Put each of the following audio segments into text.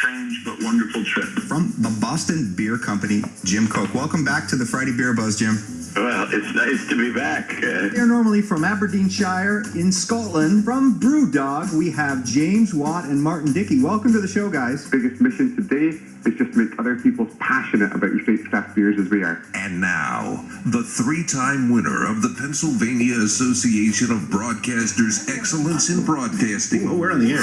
strange but wonderful trip. From the Boston Beer Company, Jim Cook. Welcome back to the Friday Beer Buzz, Jim. Well, it's nice to be back. Here normally from Aberdeenshire in Scotland, from Brewdog, we have James Watt and Martin Dickey. Welcome to the show, guys. Biggest mission today is just to make other people passionate about your state craft beers as we are. And now, the three-time winner of the Pennsylvania Association of Broadcasters Excellence in Broadcasting. Oh, we're on the air.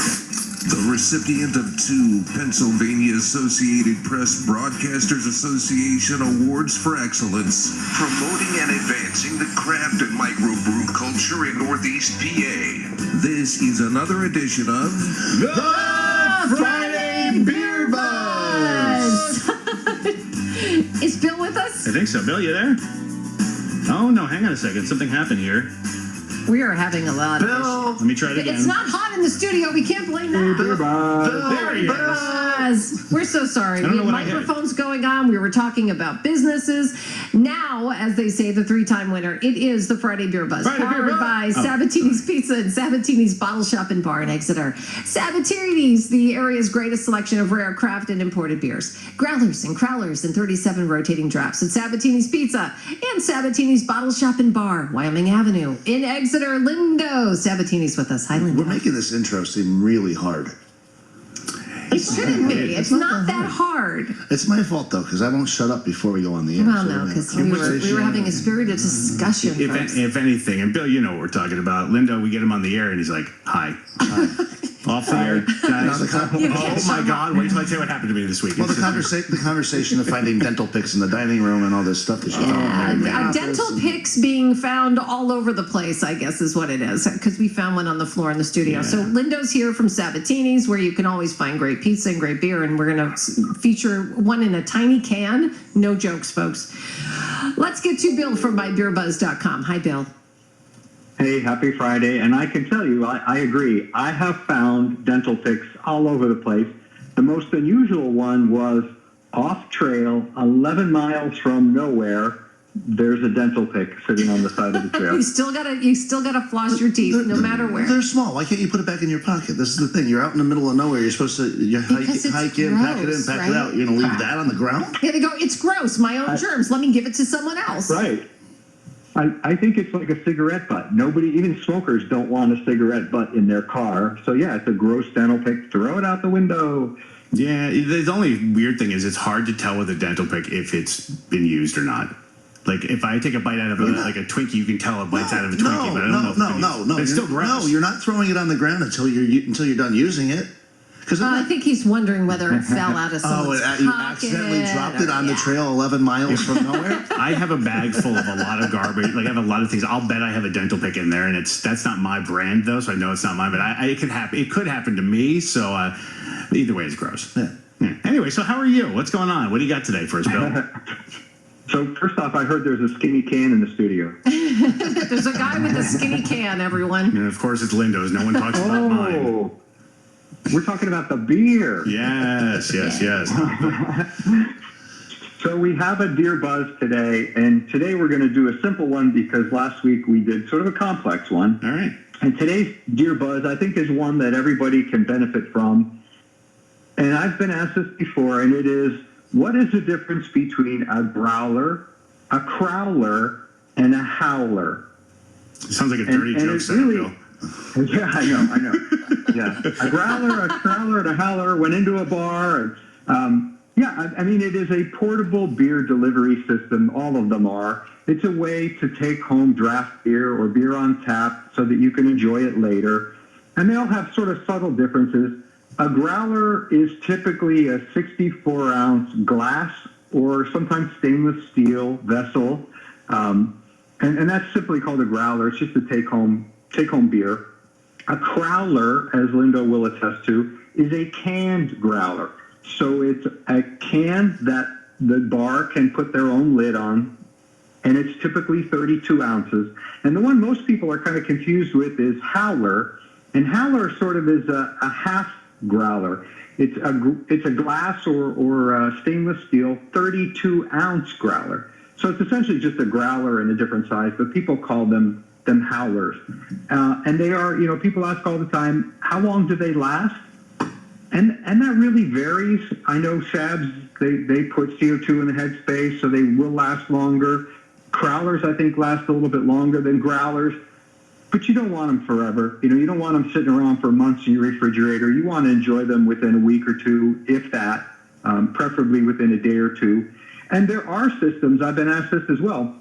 The recipient of 2 Pennsylvania Associated Press Broadcasters Association Awards for Excellence, promoting and advancing the craft and microbrew culture in Northeast PA. This is another edition of The Friday Beer Buzz! Is Bill with us? I think so. Bill, you there? Oh, no, hang on a second. Something happened here. We are having a lot of Bill! Let me try it again. It's not hot in the studio. We can't blame that. Bill, there he is. BeerBuzz. We're so sorry. I don't We know had what I hit. microphones going on. We were talking about businesses. Now, as they say, the three-time winner, it is the Friday Beer Buzz. Friday Beer Powered Buzz. by Oh. Sabatini's Pizza and Sabatini's Bottle Shop and Bar in Exeter. Sabatini's, the area's greatest selection of rare craft and imported beers. Growlers and crowlers and 37 rotating drafts at Sabatini's Pizza and Sabatini's Bottle Shop and Bar, Wyoming Avenue. In Exeter, Lindo. Sabatini's with us. Hi, Lindo. We're making this intro seem really hard. It shouldn't be. It's not that hard. It's my fault, though, because I won't shut up before we go on the air. Well, no, because we were having a spirited discussion. If anything, and Bill, you know what we're talking about. Lindo, we get him on the air, and he's like, hi. Off the air, guys. Oh, my God. Wait till I tell you what happened to me this week. Well, the conversation of finding dental picks in the dining room and all this stuff that you found. Dental picks being found all over the place, I guess, is what it is, because we found one on the floor in the studio. Yeah. So Lindo's here from Sabatini's, where you can always find great pizza and great beer, and we're going to feature one in a tiny can. No jokes, folks. Let's get to Bill from mybeerbuzz.com. Hi, Bill. Hey, happy Friday. And I can tell you, I agree. I have found dental picks all over the place. The most unusual one was off trail, 11 miles from nowhere. There's a dental pick sitting on the side of the trail. You still gotta floss your teeth, no matter where. They're small. Why can't you put it back in your pocket? This is the thing. You're out in the middle of nowhere. You're supposed to hike in, pack it in, pack it out. You're going to leave that on the ground? Yeah, they go, it's gross, my own germs. Let me give it to someone else. Right. I think it's like a cigarette butt. Nobody, even smokers, don't want a cigarette butt in their car. So, yeah, it's a gross dental pick. Throw it out the window. Yeah, the only weird thing is it's hard to tell with a dental pick if it's been used or not. Like, if I take a bite out of a Twinkie, you can tell a bite's out of a Twinkie, but I don't know. No. It's still gross. No, you're not throwing it on the ground until you're done using it. I think he's wondering whether it fell out of someone's pocket. You accidentally dropped it on the trail 11 miles from nowhere? I have a bag full of a lot of garbage. Like, I have a lot of things. I'll bet I have a dental pick in there, and that's not my brand, though, so I know it's not mine, but it could happen. It could happen to me, so either way, it's gross. Yeah. Anyway, so how are you? What's going on? What do you got today for us, Bill? So, first off, I heard there's a skinny can in the studio. There's a guy with a skinny can, everyone. And, of course, it's Lindo's. No one talks about mine. We're talking about the beer. Yes. So we have a Beer Buzz today, and today we're going to do a simple one because last week we did sort of a complex one. All right. And today's Beer Buzz, I think, is one that everybody can benefit from. And I've been asked this before, and it is, what is the difference between a growler, a crowler, and a howler? Sounds like a dirty joke, Bill. Yeah, I know. Yeah, a growler, a crowler, and a howler went into a bar. I mean, it is a portable beer delivery system. All of them are. It's a way to take home draft beer or beer on tap so that you can enjoy it later. And they all have sort of subtle differences. A growler is typically a 64-ounce glass or sometimes stainless steel vessel. And that's simply called a growler. It's just a take-home beer. A crowler, as Lindo will attest to, is a canned growler. So it's a can that the bar can put their own lid on, and it's typically 32 ounces. And the one most people are kind of confused with is howler, and howler sort of is a half growler. It's a glass or stainless steel 32-ounce growler. So it's essentially just a growler in a different size, but people call them howlers. And they are, people ask all the time, how long do they last? And that really varies. I know Sabs, they put CO2 in the headspace, so they will last longer. Crowlers, I think, last a little bit longer than growlers. But you don't want them forever. You don't want them sitting around for months in your refrigerator. You want to enjoy them within a week or two, if that, preferably within a day or two. And there are systems, I've been asked this as well,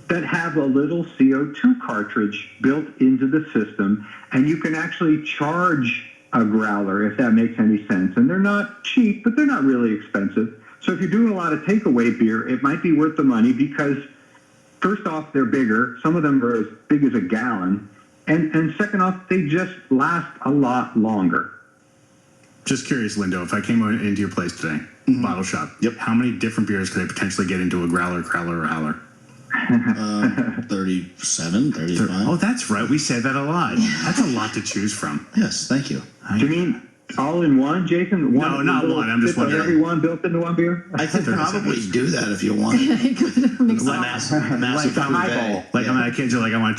that have a little CO2 cartridge built into the system, and you can actually charge a growler, if that makes any sense. And they're not cheap, but they're not really expensive. So if you're doing a lot of takeaway beer, it might be worth the money because, first off, they're bigger. Some of them are as big as a gallon. And second off, they just last a lot longer. Just curious, Lindo, if I came into your place today, bottle shop, how many different beers could I potentially get into a growler, crowler, or howler? 37, 35. Oh, that's right. We say that a lot. That's a lot to choose from. Yes, thank you. Do you mean all in one, Jason? No, not one. I'm just wondering. Every one built into one beer? I could probably do that if you want. Massive highball. Like my kids are like, I want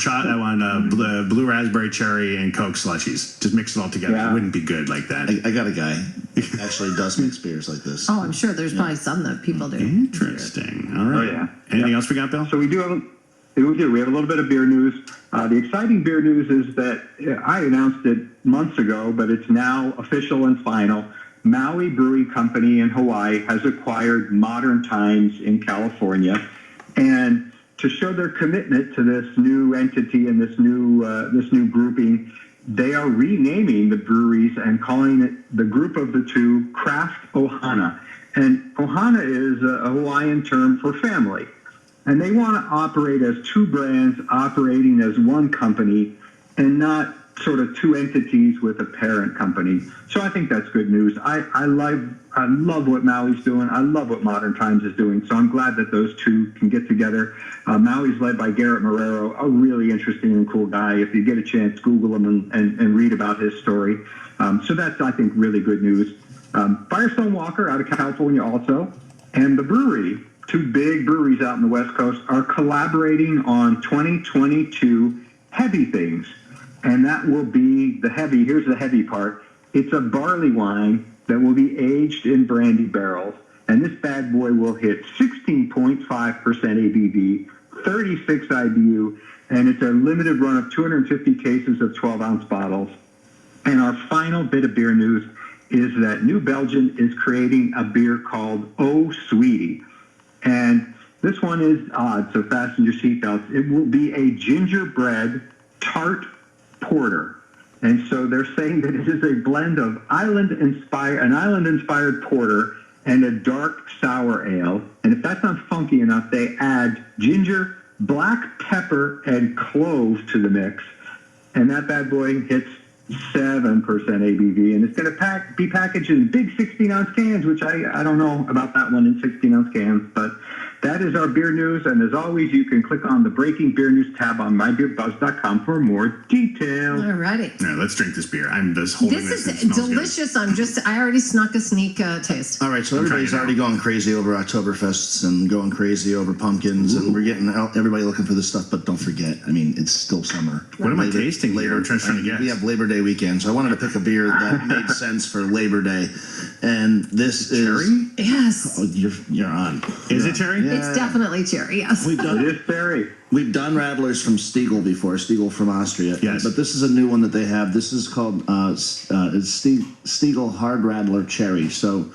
blue raspberry cherry and Coke slushies. Just mix it all together. Yeah. It wouldn't be good like that. I got a guy who actually does mix beers like this. Oh, I'm sure there's probably some that people do. Interesting. All right. Oh, yeah. Anything else we got, Bill? So we have a little bit of beer news. The exciting beer news is that I announced it months ago, but it's now official and final. Maui Brewing Company in Hawaii has acquired Modern Times in California, and to show their commitment to this new entity and this new grouping, they are renaming the breweries and calling it the group of the two Craft Ohana. And Ohana is a Hawaiian term for family. And they want to operate as two brands operating as one company and not sort of two entities with a parent company. So I think that's good news. I love what Maui's doing. I love what Modern Times is doing. So I'm glad that those two can get together. Maui's led by Garrett Marrero, a really interesting and cool guy. If you get a chance, Google him and read about his story. So that's, I think, really good news. Firestone Walker out of California also. And the brewery, two big breweries out in the West Coast, are collaborating on 2022 heavy things. And that will be the heavy. Here's the heavy part. It's a barley wine that will be aged in brandy barrels. And this bad boy will hit 16.5% ABV, 36 IBU, and it's a limited run of 250 cases of 12-ounce bottles. And our final bit of beer news is that New Belgium is creating a beer called Oh Sweetie. And this one is odd, so fasten your seatbelts. It will be a gingerbread tart porter. And so they're saying that it is a blend of an island-inspired porter and a dark sour ale. And if that's not funky enough, they add ginger, black pepper, and cloves to the mix. And that bad boy hits 7% ABV, and it's going to be packaged in big 16-ounce cans, which I don't know about that one in 16-ounce cans, but that is our beer news. And as always, you can click on the Breaking Beer News tab on mybeerbuzz.com for more details. All righty. All right, let's drink this beer. I'm just holding this. This is delicious. I already snuck a sneak taste. All right, so everybody's already going crazy over Oktoberfests and going crazy over pumpkins, and we're getting everybody looking for this stuff. But don't forget, I mean, it's still summer. What am I tasting here? I'm trying to guess. We have Labor Day weekend, so I wanted to pick a beer that made sense for Labor Day, and this is cherry. Yes. Oh, you're on. Is it cherry? Yeah. It's definitely cherry. Yes. It is cherry. We've done Radlers from Stiegl before, Stiegl from Austria. Yes. But this is a new one that they have. This is called Stiegl Hard Radler Cherry. So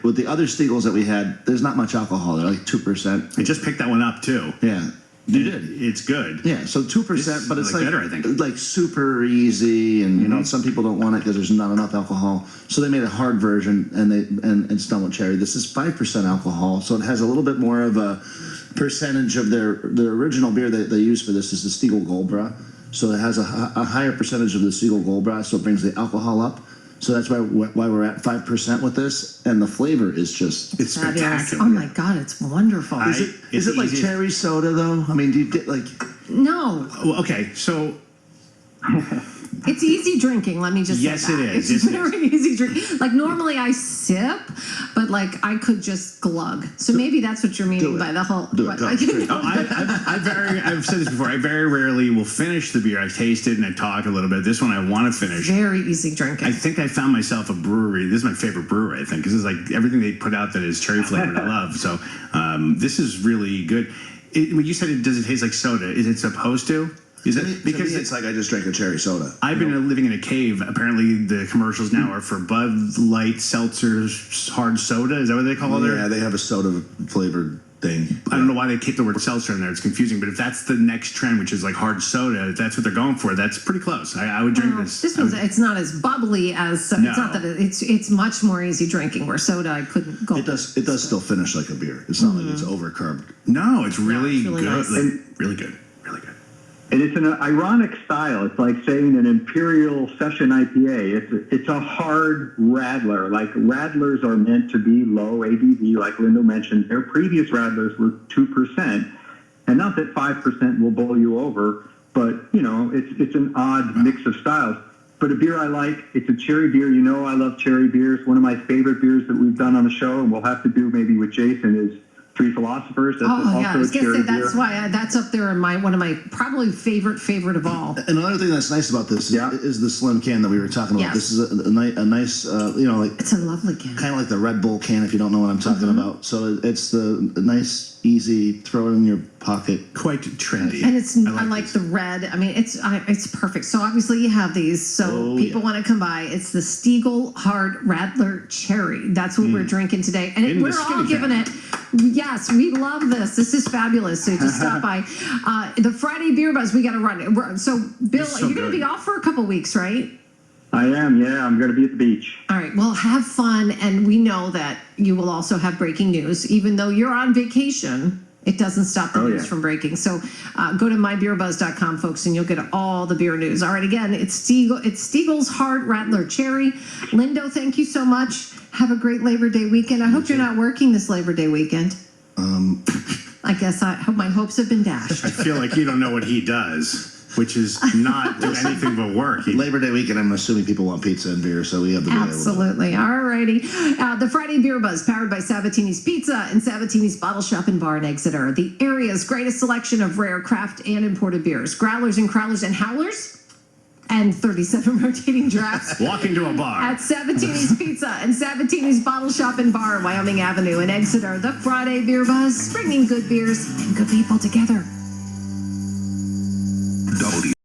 with the other Stiegls that we had, there's not much alcohol. They're like 2%. I just picked that one up too. Yeah. You did. It's good. Yeah, so 2%, but it's like better, I think. Like super easy, and you know some people don't want it because there's not enough alcohol. So they made a hard version, and it's done with cherry. This is 5% alcohol, so it has a little bit more of a percentage of their original beer that they use for this is the Stiegl Goldbräu. So it has a higher percentage of the Stiegl Goldbräu, so it brings the alcohol up. So that's why we're at 5% with this, and the the is just it's fabulous. spectacular. Oh my God, it's wonderful. Is it like cherry soda though? I mean, do you get like? No. Well, okay, so It's easy drinking. Let me just Yes, say that. it is. It's Yes, it very easy drink. Like normally I sip, but like I could just glug. So maybe that's what you're meaning it. by the whole. Do it. what- Go. I can- I've said this before. I very rarely will finish the beer. I taste it and I talk a little bit. This one I want to finish. Very easy drinking. I think I found myself a brewery. This is my favorite brewery, I think, because it's like everything they put out that is cherry flavored. I love. So this is really good. When you said does it taste like soda? Is it supposed to? Is it Because it's like I just drank a cherry soda. I've been living in a cave. Apparently, the commercials now are for Bud Light, Seltzer, hard soda. Is that what they call it? Yeah, they have a soda flavored thing. I don't know why they keep the word seltzer in there. It's confusing. But if that's the next trend, which is like hard soda, if that's what they're going for, that's pretty close. I would drink this. This one's it's not as bubbly as No. it's not that it's much more easy drinking. Where soda I couldn't go. It does still finish like a beer. It's not like it's overcarbed. No, it's really, it's really good. nice. Like, really good. Really good. And it's an ironic style. It's like saying an Imperial Session IPA. It's a hard Radler. Like Radlers are meant to be low ABV, like Lindo mentioned. Their previous Radlers were 2%. And not that 5% will bowl you over, but, you know, it's an odd mix of styles. But a beer I like, it's a cherry beer. You know I love cherry beers. One of my favorite beers that we've done on the show, and we'll have to do maybe with Jason, is Three Philosophers. That's Oh yeah, I was a gonna cherry say that's beer. why that's up there in one of my probably favorite of all. Another thing that's nice about this Yeah. is the slim can that we were talking about. Yes. This is a nice, you know, like It's a lovely can. kind of like the Red Bull can, if you don't know what I'm talking Mm-hmm. about. So it's the nice, easy, throw it in your pocket. Quite trendy. And it's I like this. the red. I mean, it's perfect. So obviously you have these. So Oh, people yeah. want to come by. It's the Stiegl Hard Radler Cherry. That's what we're drinking today, and In the we're all skinny giving can. it. Yes, we love this. This is fabulous. So just stop by the Friday Beer Buzz. We got to run. So Bill, It's so you're going to good. be off for a couple weeks, right? I am, yeah. I'm going to be at the beach. All right. Well, have fun, and we know that you will also have breaking news, even though you're on vacation. It doesn't stop the Oh, news yeah. from breaking. So go to mybeerbuzz.com, folks, and you'll get all the beer news. All right, again, it's Stiegl's Hard Radler Cherry. Lindo, thank you so much. Have a great Labor Day weekend. I hope you're not working this Labor Day weekend. I guess I hope my hopes have been dashed. I feel like you don't know what he does, which is not do anything but work. Labor Day weekend, I'm assuming people want pizza and beer, so we have to be able to. Absolutely. All righty. The Friday Beer Buzz, powered by Sabatini's Pizza and Sabatini's Bottle Shop and Bar in Exeter. The area's greatest selection of rare craft and imported beers. Growlers and crowlers and howlers. And 37 rotating drafts. Walk into a bar. At Sabatini's Pizza and Sabatini's Bottle Shop and Bar, Wyoming Avenue in Exeter. The Friday Beer Buzz, bringing good beers and good people together.